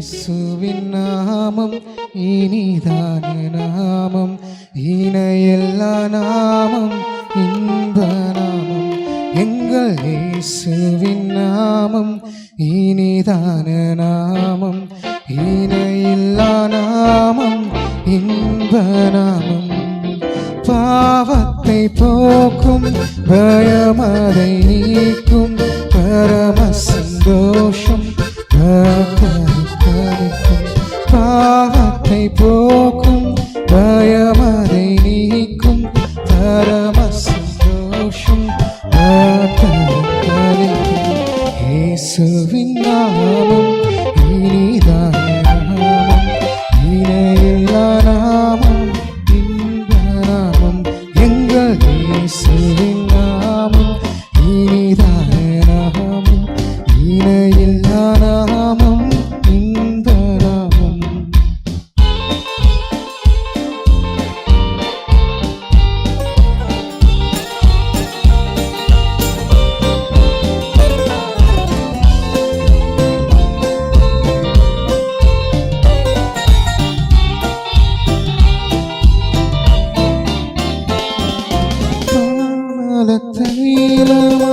இயேசுவின் நாமம் இனிதான நாமம், இணையெல்லா நாமம், இன்ப நாமம். எங்கள் இயேசுவின் நாமம் இனிதான நாமம், இணையில்லா நாமம், இன்ப நாமம். பாவத்தை போக்கும், பயமதை நீக்கும், பரம சந்தோஷம் கர்த்தருக்களிக்கும். பாவத்தை போக்கும், பயமதை நீக்கும், பரம சந்தோஷம் கர்த்தருக்களிக்கும். இயேசுவின் நாமம் இனிதான நாமம், இணையில்லா நாமம், இன்ப நாமம். எங்கள் இயேசுவின் நாமம் இனிதான நாமம், இணையில்லா நாமம், இன்ப நாமம்.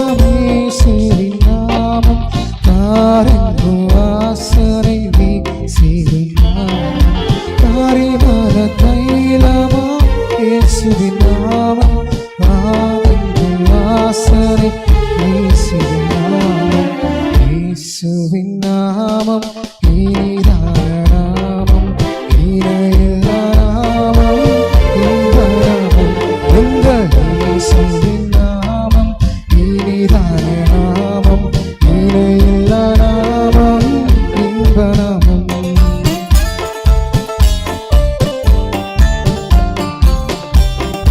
தைலமாமேசுவின் நாமம், தாரெங்கும் வாசனை வீசிடும் நாமம். தாரிமல தைலமா இயேசுவின் நாமம், தாரெங்கும் வாசனை வீசிடும் நாமம். இயேசுவின் நாமம் இனிதான நாமம், இணையில்லா நாமம், இன்ப நாமம். எங்கள் இயேசுவின் நாமம் இனிதான நாமம், இணையில்லா நாமம், இன்ப நாமம்.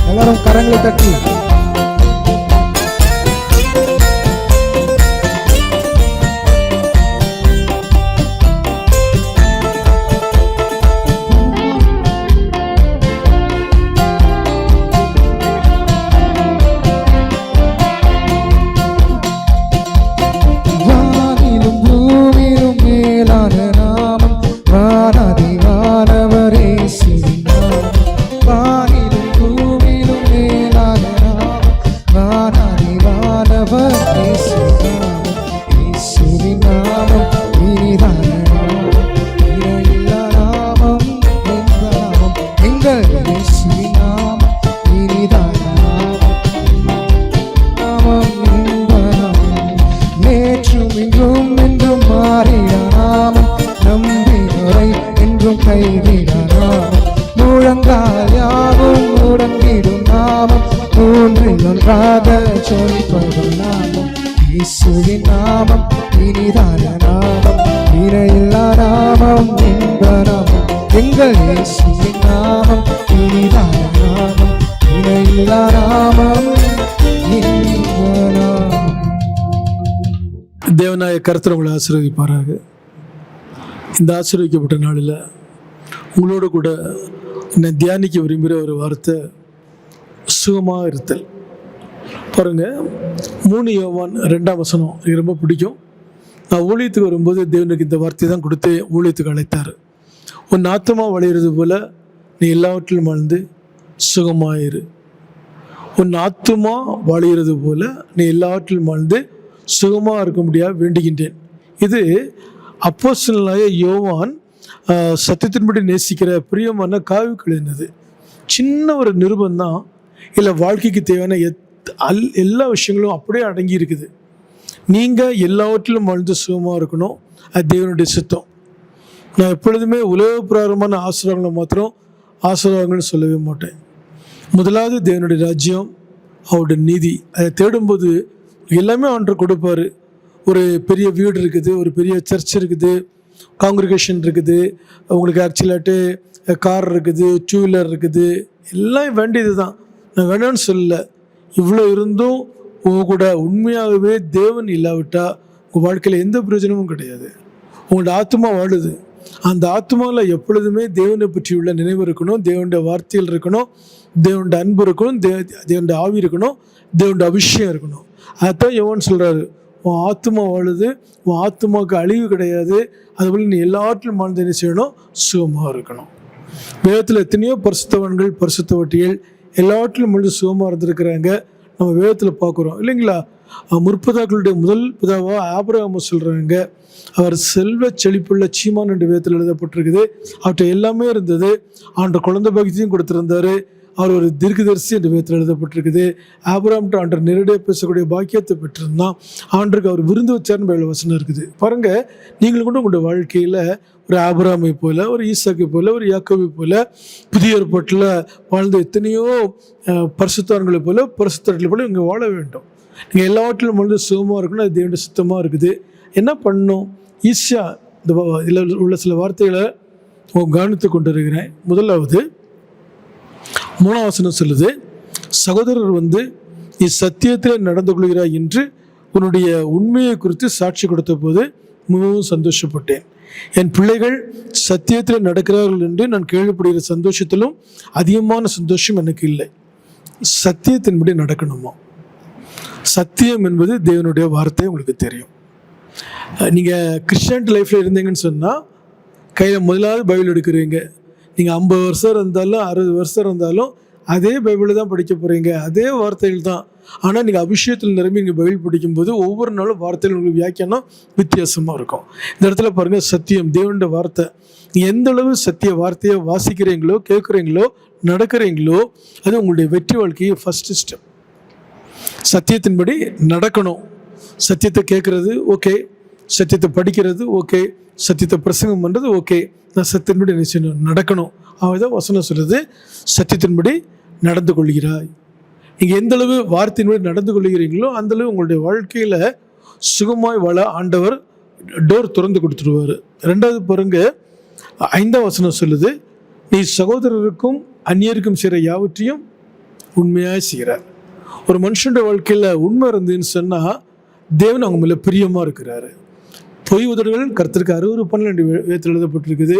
எல்லாரும் கரங்களை தட்டி முழங்கால் யாவும் முடங்கிடும் நாமம், மூன்றில் ஒன்றாக சொல்படும் நாமம். இயேசுவின் நாமம் இனிதான நாமம், இணையில்லா நாமம், இன்ப நாமம். எங்கள் இயேசுவின் நாமம் இனிதான நாமம், இணையில்லா நாமம், இன்ப நாமம். தேவனாய கர்த்தர் உங்களை ஆசீர்வதிப்பாராக. இந்த ஆசீர்வதிக்கப்பட்ட நாளில் உங்களோட கூட நான் தியானிக்க விரும்புகிற ஒரு வார்த்தை சுகமாக இருத்தல். பாருங்கள், 3 யோவான் 2ஆம் வசனம் எனக்கு ரொம்ப பிடிக்கும். நான் ஊழியத்துக்கு வரும்போது தேவனுக்கு இந்த வார்த்தை தான் கொடுத்து ஊழியத்துக்கு அழைத்தார். உன் ஆத்துமா வளையிறது போல் நீ எல்லாவற்றிலும் வாழ்ந்து சுகமாயிரு. உன் ஆத்துமா வளையிறது போல் நீ எல்லாவற்றிலும் வாழ்ந்து சுகமாக இருக்க முடியாது வேண்டுகின்றேன். இது அப்போஸ்தலனாகிய யோவான் சத்தியத்தின்படி நேசிக்கிற பிரியமான காவிகள் என்னது சின்ன ஒரு நிருபந்தான். இல்லை, வாழ்க்கைக்கு தேவையான எல்லா விஷயங்களும் அப்படியே அடங்கி இருக்குது. நீங்கள் எல்லாவற்றிலும் வாழ்ந்து சுகமாக இருக்கணும், அது தேவனுடைய சித்தம். நான் எப்பொழுதுமே உலக பிரகாரமான ஆசீர்வாதங்களை மாத்திரம் ஆசீர்வாதங்கள்னு சொல்லவே மாட்டேன். முதலாவது தேவனுடைய ராஜ்யம், அவருடைய நீதி. அதை தேடும்போது எல்லாமே ஆண்டவர் கொடுப்பார். ஒரு பெரிய வீடு இருக்குது, ஒரு பெரிய சர்ச் இருக்குது, காங்கிரிகேஷன் இருக்குது, உங்களுக்கு ஆக்சுவலாட்டு கார் இருக்குது, 2 வீலர் இருக்குது, எல்லாம் வேண்டியது தான். நான் வேணும்னு சொல்லலை. இவ்வளோ இருந்தும் உங்கள் கூட உண்மையாகவே தேவன் இல்லாவிட்டால் உங்கள் வாழ்க்கையில் எந்த பிரயோஜனமும் கிடையாது. உங்களோட ஆத்மா வாழுது. அந்த ஆத்மாவில் எப்பொழுதுமே தேவனை பற்றி உள்ள நினைவு இருக்கணும், தேவனுடைய வார்த்தைகள் இருக்கணும், தேவனுடைய அன்பு இருக்கணும், தேவனுடைய ஆவி இருக்கணும், தேவனுடைய அபிஷேகம் இருக்கணும். அதுதான் யோவான் சொல்கிறாரு, உன் ஆத்மா வாழுது, உன் ஆத்மாவுக்கு அழிவு கிடையாது. அதுபோல் நீ எல்லாற்றிலும் வாழ்ந்து என்ன செய்யணும்? சுகமாக இருக்கணும். வேதத்தில் எத்தனையோ பரிசுத்தவான்கள் பரிசுத்தவட்டிகள் எல்லாற்றிலும் முழு சுகமாக இருந்திருக்கிறாங்க. நம்ம வேதத்தில் பார்க்குறோம் இல்லைங்களா? முற்பிதாக்களுடைய முதல் பிதாவாக ஆபிரகாம் சொல்கிறாங்க. அவர் செல்வ செழிப்புள்ள சீமான் என்ற வேதத்தில் எழுதப்பட்டிருக்குது. அவர்கிட்ட எல்லாமே இருந்தது. ஆண்டவர் குழந்தை பாக்கியத்தையும் கொடுத்துருந்தாரு. அவர் ஒரு தீர்க்கதரிசி என்ற வேதத்தில் எழுதப்பட்டிருக்குது. ஆபிரகாம்கிட்ட ஆண்டவர் நேரடியாக பேசக்கூடிய பாக்கியத்தை பெற்றிருந்தான். ஆண்டருக்கு அவர் விருந்து வச்சார்னு வசனம் இருக்குது. பாருங்கள், நீங்களும் கூட உங்களுடைய வாழ்க்கையில் ஒரு ஆபிரகாமை போல, ஒரு ஈசாக்கை போல, ஒரு யாக்கோபை போல, புதிய ஏற்பாட்டில் வாழ்ந்த எத்தனையோ பரிசுத்தவான்களை போல, பரிசுத்தர்களை போல இங்கே வாழ வேண்டும். நீங்கள் எல்லாவற்றிலும் வந்து சுகமாக இருக்கணும். அது தேவனுடைய சுத்தமாக இருக்குது. என்ன பண்ணணும்? ஈஸியாக இந்த இதில் உள்ள சில வார்த்தைகளை கவனித்து கொண்டு இருக்கிறேன். முதலாவது 3ஆம் வசனம் சொல்லுது, சகோதரர் வந்து நீ சத்தியத்தில் நடந்து கொள்கிறாய் என்று உன்னுடைய உண்மையை குறித்து சாட்சி கொடுத்த போது மிகவும் சந்தோஷப்பட்டேன். என் பிள்ளைகள் சத்தியத்தில் நடக்கிறார்கள் என்று நான் கேள்விப்படுகிற சந்தோஷத்திலும் அதிகமான சந்தோஷம் எனக்கு இல்லை. சத்தியத்தின்படி நடக்கணுமா? சத்தியம் என்பது தேவனுடைய வார்த்தை. உங்களுக்கு தெரியும். நீங்கள் கிறிஸ்டியன் லைஃப்பில் இருந்தீங்கன்னு சொன்னால் கையில் முதலாவது பைபிள் எடுக்கிறீங்க. நீங்கள் 50 வருஷம் இருந்தாலும் 60 வருஷம் இருந்தாலும் அதே பைபிளை தான் படிக்க போகிறீங்க, அதே வார்த்தைகள் தான். ஆனால் நீங்கள் அபிஷேகத்தில் நிரம்பி நீங்கள் பைபிள் படிக்கும்போது ஒவ்வொரு நாளும் வார்த்தைகள் உங்களுக்கு வியாக்கியானம் வித்தியாசமாக இருக்கும். இந்த இடத்துல பாருங்கள், சத்தியம் தேவனுடைய வார்த்தை. நீங்கள் எந்த அளவு சத்திய வார்த்தையை வாசிக்கிறீங்களோ, கேட்குறீங்களோ, நடக்கிறீங்களோ, அது உங்களுடைய வெற்றி வாழ்க்கையை ஃபஸ்ட்டு ஸ்டெப். சத்தியத்தின்படி நடக்கணும். சத்தியத்தை கேட்குறது ஓகே, சத்தியத்தை படிக்கிறது ஓகே, சத்தியத்தை பிரசங்கம் பண்ணுறது ஓகே. நான் சத்தியத்தின்படி என்ன செய்யணும்? நடக்கணும். அவதான் வசனம் சொல்லுது, சத்தியத்தின்படி நடந்து கொள்கிறாய். நீங்கள் எந்தளவு வார்த்தையின்படி நடந்து கொள்கிறீங்களோ அந்தளவு உங்களுடைய வாழ்க்கையில் சுகமாய் வாழ ஆண்டவர் டோர் திறந்து கொடுத்துருவார். 2வது பாருங்க, 5ஆம் வசனம் சொல்லுது, நீ சகோதரருக்கும் அந்நியருக்கும் செய்கிற யாவற்றையும் உண்மையாக செய்கிறார். ஒரு மனுஷனுடைய வாழ்க்கையில் உண்மை இருந்துன்னு சொன்னால் தேவன் அவங்க மேலே பிரியமாக இருக்கிறாரு. பொய் உதடுகள் கர்த்தருக்கு அருவருப்பான வேதத்தில் எழுதப்பட்டிருக்குது.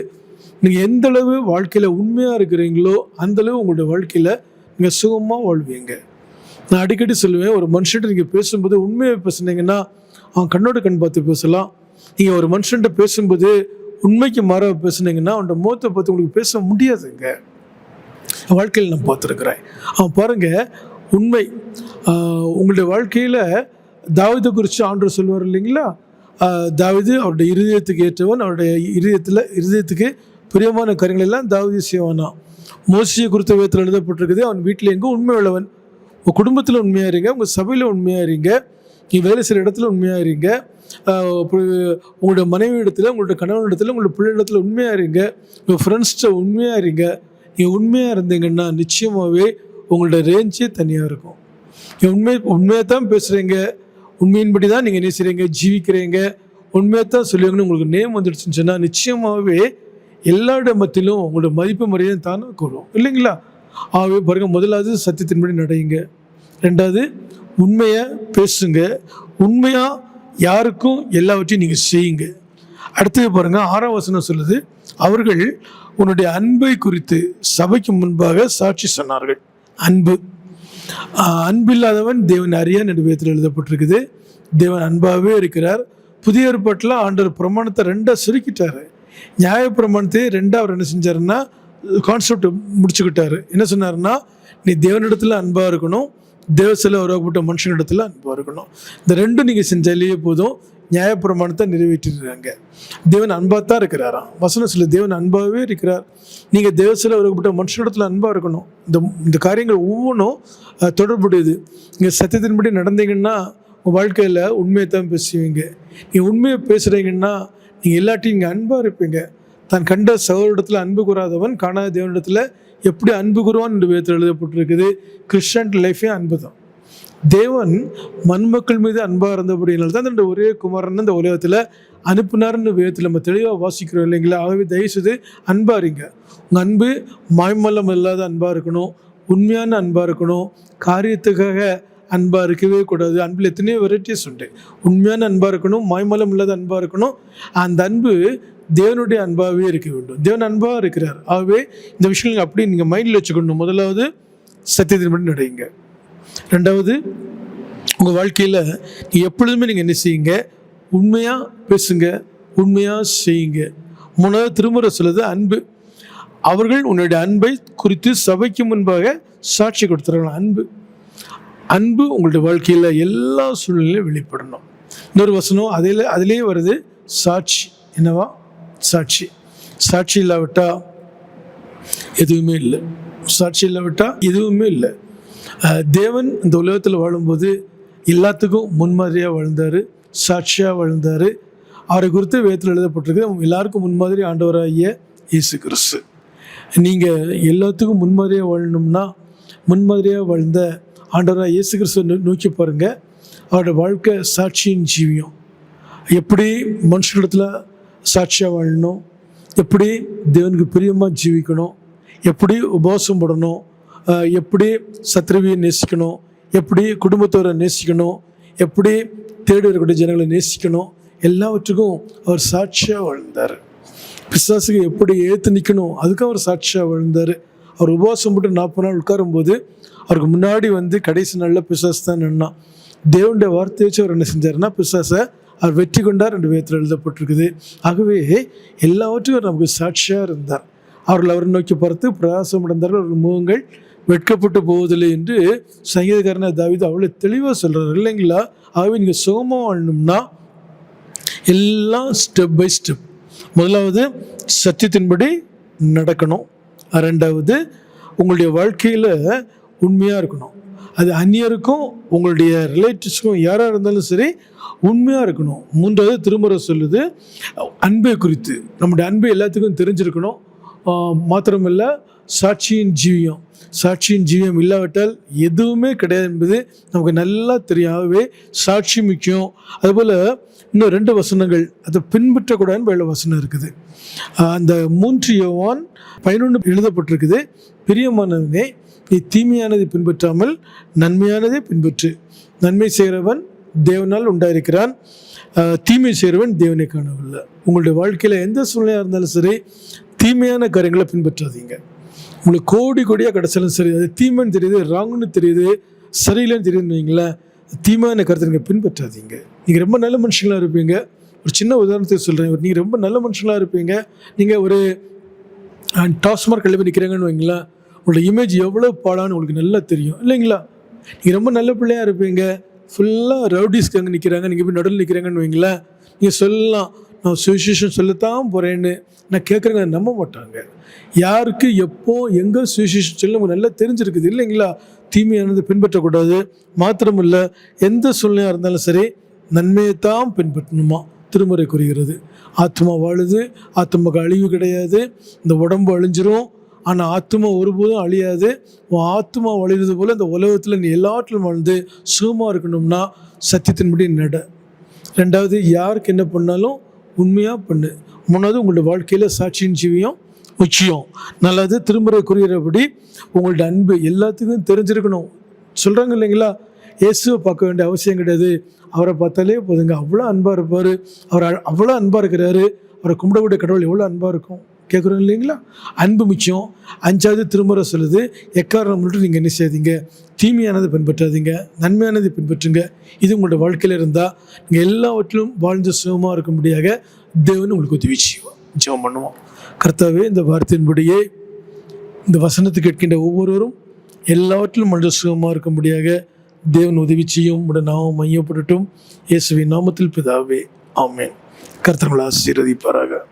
நீங்கள் எந்த அளவு வாழ்க்கையில் உண்மையாக இருக்கிறீங்களோ அந்தளவு உங்களுடைய வாழ்க்கையில் நீங்கள் சுகமாக வாழ்வீங்க. நான் அடிக்கடி சொல்லுவேன், ஒரு மனுஷன்ட்டு நீங்கள் பேசும்போது உண்மையை பேசுனீங்கன்னா அவன் கண்ணோட கண் பார்த்து பேசலாம். நீங்கள் ஒரு மனுஷன்ட்ட பேசும்போது உண்மைக்கு மாறாக பேசுனீங்கன்னா அவனோட முகத்தை பார்த்து உங்களுக்கு பேச முடியாதுங்க. வாழ்க்கையில் நான் பார்த்துருக்குறேன். அவன் பாருங்கள், உண்மை. உங்களுடைய வாழ்க்கையில் தாவீதை குறித்து ஆண்டவர் சொல்லுவார் இல்லைங்களா? தாவீது அவருடைய இருதயத்துக்கு ஏற்றவன், அவருடைய இருதயத்துக்கு பிரியமான காரியங்கள் எல்லாம் தாவீது செய்வானா. மோசேயை குறித்த வேதத்தில் எழுதப்பட்டிருக்குது, அவன் வீட்டில் எங்கே உண்மை உள்ளவன். உங்கள் குடும்பத்தில் உண்மையாக இருங்க, உங்கள் சபையில் உண்மையாக இருங்க, நீ வேலை செய்கிற இடத்துல உண்மையாக இருங்க, உங்களுடைய மனைவி இடத்துல, உங்களுடைய கணவன் இடத்துல, உங்களுடைய பிள்ளை இடத்துல உண்மையாக இருங்க, உங்கள் ஃப்ரெண்ட்ஸ்கிட்ட உண்மையாக இருங்க. நீங்கள் உண்மையாக இருந்தீங்கன்னா நிச்சயமாகவே உங்களோட ரேஞ்சே தனியாக இருக்கும். உண்மையாக தான் பேசுகிறீங்க, உண்மையின்படி தான் நீங்கள் என்ன செய்கிறீங்க, ஜீவிக்கிறீங்க, உண்மையாக தான் சொல்லுவீங்கன்னு உங்களுக்கு நேம் வந்துடுச்சுன்னு சொன்னால் நிச்சயமாகவே எல்லா இடமத்திலும் உங்களோட மதிப்பு மரியாதை தானே கூடும் இல்லைங்களா? ஆகவே பாருங்கள், முதலாவது சத்தியத்தின்படி நடையுங்க. 2வது உண்மையை பேசுங்க. உண்மையாக யாருக்கும் எல்லாவற்றையும் நீங்கள் செய்யுங்க. அடுத்தது பாருங்கள், 6ஆம் வசனம் சொல்லுது, அவர்கள் உன்னுடைய அன்பை குறித்து சபைக்கு முன்பாக சாட்சி சொன்னார்கள். அன்பில்லாதவன் தேவன் அறியான் என்ற வேதத்தில் எழுதப்பட்டிருக்குது. தேவன் அன்பாகவே இருக்கிறார். புதிய ஏற்பாட்டில் ஆண்டவர் பிரமாணத்தை 2ஆக சுருக்கிட்டார். நியாய பிரமாணத்தை 2ஆக அவர் என்ன செஞ்சாருன்னா கான்செப்ட் முடிச்சுக்கிட்டாரு. என்ன சொன்னார்னா, நீ தேவனிடத்தில் அன்பாக இருக்கணும், தேவசில உருவாக்கப்பட்ட மனுஷனிடத்தில் அன்பாக இருக்கணும். இந்த 2 நீங்கள் செஞ்சாலேயே போதும். நியாயப்பிரமாணத்தை நிறைவேற்றிடுறாங்க. தேவன் அன்பாக தான் இருக்கிறாராம். வசனம் சொல்ல தேவன் அன்பாகவே இருக்கிறார். நீங்கள் தேவசில உருவாக்கப்பட்ட மனுஷனிடத்தில் அன்பாக இருக்கணும். இந்த காரியங்கள் ஒவ்வொன்றும் தொடர்புடையது. நீங்கள் சத்தியத்தின்படி நடந்தீங்கன்னா உங்கள் வாழ்க்கையில் உண்மையை தான் பேசுவீங்க. நீங்கள் உண்மையை பேசுகிறீங்கன்னா நீங்கள் எல்லாத்தையும் இங்கே அன்பாக இருப்பீங்க. தான் கண்ட சகோதரிடத்தில் அன்பு கூறாதவன் காணாத தேவனிடத்தில் எப்படி அன்பு கூறுவான் என்று வேதத்தில் எழுதப்பட்டிருக்குது. கிறிஸ்டியன் லைஃபே அன்பு தான். தேவன் மண்மக்கள் மீது அன்பாக இருந்தபடினால தான் இந்த ஒரே குமாரன் இந்த உலகத்தில் அனுப்புனார்னு வேதத்தில் நம்ம தெளிவாக வாசிக்கிறோம் இல்லைங்களா? ஆகவே தயவுசெய்து அன்பாக இருங்க. உங்கள் அன்பு மாய்மல்லம் இல்லாத அன்பாக இருக்கணும், உண்மையான அன்பாக இருக்கணும். காரியத்துக்காக அன்பாக இருக்கவே கூடாது. அன்பில் எத்தனையோ வெரைட்டிஸ் உண்டு. உண்மையான அன்பாக இருக்கணும், மாய்மல்லம் இல்லாத அன்பாக இருக்கணும். அந்த அன்பு தேவனுடைய அன்பாகவே இருக்க வேண்டும். தேவன் அன்பாக இருக்கிறார். ஆகவே இந்த விஷயங்கள் அப்படி நீங்கள் மைண்டில் வச்சுக்கணும். முதலாவது சத்தியத்தின்படி நடையுங்க. 2வது உங்கள் வாழ்க்கையில் நீங்கள் எப்பொழுதுமே நீங்கள் என்ன செய்யுங்க, உண்மையாக பேசுங்க, உண்மையாக செய்யுங்க. 3வது திருமுறை சொல்லுது அன்பு. அவர்கள் உன்னுடைய அன்பை குறித்து சபைக்கு முன்பாக சாட்சி கொடுத்துருக்காங்க. அன்பு உங்களுடைய வாழ்க்கையில் எல்லா சூழ்நிலையிலும் வெளிப்படணும். இன்னொரு வசனம் அதிலே வருது, சாட்சி. என்னவா? சாட்சி. சாட்சி இல்லாவிட்டால் எதுவுமே இல்லை. சாட்சி இல்லாவிட்டால் எதுவுமே இல்லை. தேவன் இந்த உலகத்தில் வாழும்போது எல்லாத்துக்கும் முன்மாதிரியாக வாழ்ந்தார், சாட்சியாக வாழ்ந்தார். அவரை குறித்து வேதத்தில் எழுதப்பட்டிருக்கு. எல்லாருக்கும் முன்மாதிரி ஆண்டவராகிய இயேசு கிறிஸ்து. நீங்கள் எல்லாத்துக்கும் முன்மாதிரியாக வாழணும்னா முன்மாதிரியாக வாழ்ந்த ஆண்டவராக இயேசு கிறிஸ்துவை நோக்கி பாருங்கள். அவரோட வாழ்க்கை சாட்சியின் ஜீவியம். எப்படி மனுஷனிடத்தில் சாட்சியாக வாழணும், எப்படி தேவனுக்கு பிரியமாக ஜீவிக்கணும், எப்படி உபவாசம் போடணும், எப்படி சத்ருவியை நேசிக்கணும், எப்படி குடும்பத்தோரை நேசிக்கணும், எப்படி தேடி வரக்கூடிய ஜனங்களை நேசிக்கணும், எல்லாவற்றுக்கும் அவர் சாட்சியாக வாழ்ந்தார். பிசாசுக்கு எப்படி ஏற்று நிற்கணும், அதுக்கும் அவர் சாட்சியாக வாழ்ந்தார். அவர் உபவாசம் போட்டு 40 நாள் உட்காரும்போது அவருக்கு முன்னாடி கடைசி நாளில் பிசாசு தான் நின்னான். தேவனுடைய வார்த்தையை வச்சு அவர் என்ன செஞ்சார்னா பிசாசை அவர் வெற்றி கொண்டார் என்று வேதத்தில் எழுதப்பட்டிருக்குது. ஆகவே எல்லாவற்றுக்கும் நமக்கு சாட்சியாக இருந்தார். அவர்கள் அவரை நோக்கி பார்த்து பிரயாசம் அடைந்தார்கள், அவர்கள் முகங்கள் வெட்கப்பட்டு போவதில்லை என்று சங்கீதக்காரன தாவீது அவ்வளோ தெளிவாக சொல்கிறார் இல்லைங்களா? ஆகவே நீங்கள் சுகமாக வாழணும்னா எல்லாம் ஸ்டெப் பை ஸ்டெப். முதலாவது சத்தியத்தின்படி நடக்கணும். 2வது உங்களுடைய வாழ்க்கையில் உண்மையாக இருக்கணும். அது அந்நியருக்கும் உங்களுடைய ரிலேட்டிவ்ஸுக்கும் யாராக இருந்தாலும் சரி உண்மையாக இருக்கணும். 3வது திருமுறை சொல்லுது அன்பை குறித்து. நம்முடைய அன்பு எல்லாத்துக்கும் தெரிஞ்சிருக்கணும். மாத்திரமில்லை, சாட்சியின் ஜீவியம். சாட்சியின் ஜீவியம் இல்லாவிட்டால் எதுவுமே கிடையாது என்பது நமக்கு நல்லா தெரியும். ஆகவே சாட்சி முக்கியம். அதுபோல் இன்னும் 2 வசனங்கள் அதை பின்பற்றக்கூடாதுன்னு வேலை வசனம் இருக்குது. அந்த 3 யோவான் 11 எழுதப்பட்டிருக்குது. பிரியமானவனே, நீ தீமையானதை பின்பற்றாமல் நன்மையானதை பின்பற்று. நன்மை செய்கிறவன் தேவனால் உண்டாயிருக்கிறான், தீமை செய்கிறவன் தேவனை காணவில்லை. உங்களுடைய வாழ்க்கையில் எந்த சூழ்நிலையாக இருந்தாலும் சரி தீமையான காரியங்களை பின்பற்றாதீங்க. உங்களுக்கு கோடியாக கிடச்சாலும் சரி அது தீமைன்னு தெரியுது, ராங்குன்னு தெரியுது, சரியில்லைன்னு தெரியுதுன்னு வைங்களேன், தீமையான கருத்தை நீங்கள் பின்பற்றாதீங்க. நீங்கள் ரொம்ப நல்ல மனுஷங்களாக இருப்பீங்க. ஒரு சின்ன உதாரணத்தை சொல்கிறேன். நீங்கள் ரொம்ப நல்ல மனுஷங்களாக இருப்பீங்க. நீங்கள் ஒரு டாஸ்மார்க் கல்வி நிற்கிறாங்கன்னு வைங்களேன், உங்களோட இமேஜ் எவ்வளோ பாடான்னு உங்களுக்கு நல்லா தெரியும் இல்லைங்களா? நீங்கள் ரொம்ப நல்ல பிள்ளையாக இருப்பீங்க. ஃபுல்லாக ரவுடிஸ்க்கு அங்கே நிற்கிறாங்க, நீங்கள் போய் நடுவில் நிற்கிறாங்கன்னு வைங்களேன், நீங்கள் சொல்லலாம் நான் சுவிசேஷன் சொல்லத்தான் போகிறேன்னு. நான் கேட்குறேங்க, நம்ப மாட்டாங்க. யாருக்கு எப்போ எங்கே சுவிசேஷன் சொல்ல உங்களுக்கு நல்லா தெரிஞ்சிருக்குது இல்லைங்களா? தீமையானது பின்பற்றக்கூடாது. மாத்திரமில்லை, எந்த சூழ்நிலையாக இருந்தாலும் சரி நன்மையை தான் பின்பற்றணுமா திருமுறை கூறுகிறது. ஆத்மா வாழுது, ஆத்மாவுக்கு அழிவு கிடையாது. இந்த உடம்பு அழிஞ்சிரும், ஆனால் ஆத்மா ஒருபோதும் அழியாது. உன் ஆத்மா வழிகிறது போல் இந்த உலகத்தில் நீ எல்லாற்றிலும் வாழ்ந்து சுகமாக இருக்கணும்னா சத்தியத்தின்படி நட. 2வது யாருக்கு என்ன பண்ணாலும் உண்மையாக பண்ணு. 3வது உங்களுடைய வாழ்க்கையில் சாட்சியின் ஜீவியம் முக்கியம். நல்லது. திருமுறை கூறுகிறபடி உங்களுடைய அன்பு எல்லாத்துக்கும் தெரிஞ்சிருக்கணும். சொல்கிறாங்க இல்லைங்களா, இயேசுவை பார்க்க வேண்டிய அவசியம் கிடையாது, அவரை பார்த்தாலே போதுங்க, அவ்வளோ அன்பாக இருப்பார், அவர் அவ்வளோ அன்பாக இருக்கிறாரு, அவரை கும்பிடக்கூடிய கடவுள் எவ்வளோ அன்பாக இருக்கும் கேட்குறோம் இல்லைங்களா? அன்பு முக்கியம். 5வது திருமுறை சொல்லுது, எக்காரணம் மட்டும் நீங்கள் என்ன செய்யாதீங்க, தீமையானதை பின்பற்றாதீங்க, நன்மையானதை பின்பற்றுங்க. இது உங்களோட வாழ்க்கையில் இருந்தால் நீங்கள் எல்லாவற்றிலும் வாழ்ந்து சுகமாக இருக்கும்படியாக தேவன் உங்களுக்கு உதவி செய்வோம். ஜெபம் பண்ணுவோம். கர்த்தாவே, இந்த வார்த்தையின்படியே இந்த வசனத்தை கேட்கின்ற ஒவ்வொருவரும் எல்லாவற்றிலும் மனித சுகமாக இருக்கும்படியாக தேவன் உதவி செய்யும். உடைய நாமம் மையப்படட்டும். இயேசுவின் நாமத்தில் பிதாவே, ஆமென். கர்த்தர் உங்களை ஆசீர்வதிப்பாராக.